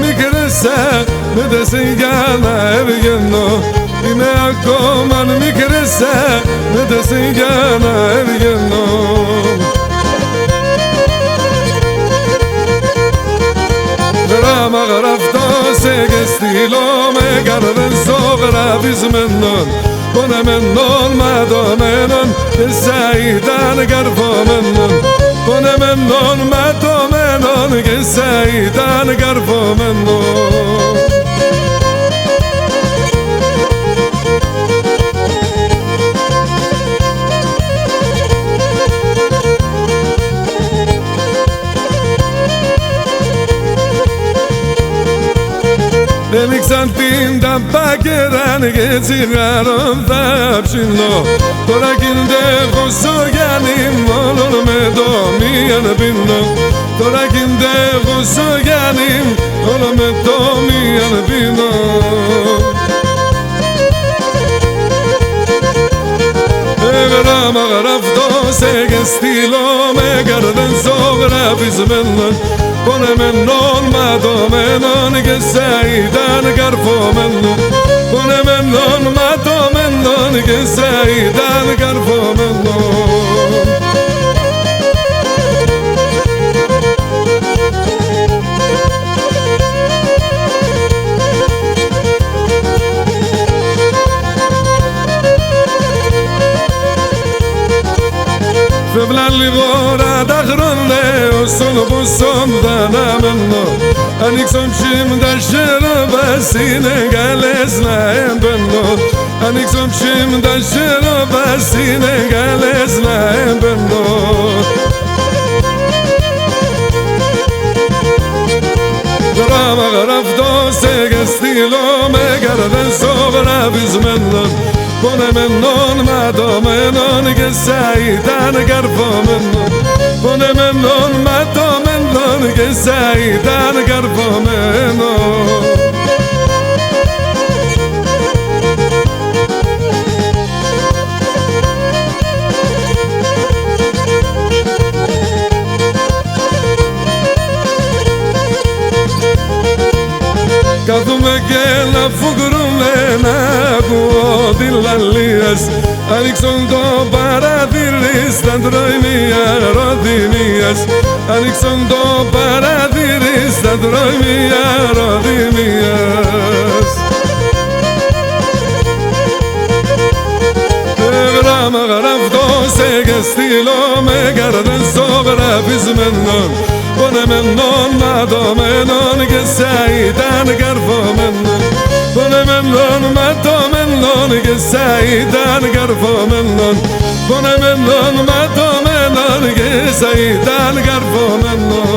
μικρέσα με τα σιγάνα έβγαινω. Είμαι ακόμα μικρέσα με τα σιγάνα έβγαινω. Γράμμα γραφτό σε και στείλω με καρδές ζωγραφισμένων, πονεμένων ματωμένων και σαν ήταν καρφωμένων. Πονεμένων ματωμένων και σαν ήταν καρφωμένων. Έλειξαν την ταμπάκεραν και τσιγάρων θα ψινώ. Τώρα κινδέχω στο Γιάννη μόνον με το μίαν πίνω. Τώρα κινδέχω στο Γιάννη μόνο με το μίαν πίνω. Γράμμα γραφτό σε και στείλω με καρδές ζωγραφισμένων, πονεμένων ματωμένων και σαν ήταν καρφωμένων. Πονεμένων ματωμένων και σαν ήταν καρφωμένων. Φεύγαν λιγόρα τα χρόνια όσον ποσόν θα αναμένω. Ανοίξον ψήμτα χέροβας είναι καλές να έμπαινω. Ανοίξον ψήμτα χέροβας είναι καλές να έμπαινω. Γράμμα γραφτό σε και στείλω με καρδές ζωγραφισμένων, πονεμένων ματωμένων και σαν ήταν καρφωμένων. Πονεμένων ματωμένων και σαν ήταν καρφωμένων. Κάθομαι και να φουγκρούμε να ακούω τη λαλίας. Ανοίξον το παραθύρι στα τροημία ροδιμίας. Ανοίξον το παραθύρι στα τροημία ροδιμίας. Γράμμα γραφτό σε και στείλω με καρδές ζωγραφισμένων, πονεμένων ματωμένων και σαν ήταν καρφωμένων. Πονεμένων ματωμένων και σαν ήταν καρφωμένων. Πονεμένων ματωμένων και σαν ήταν καρφωμένων.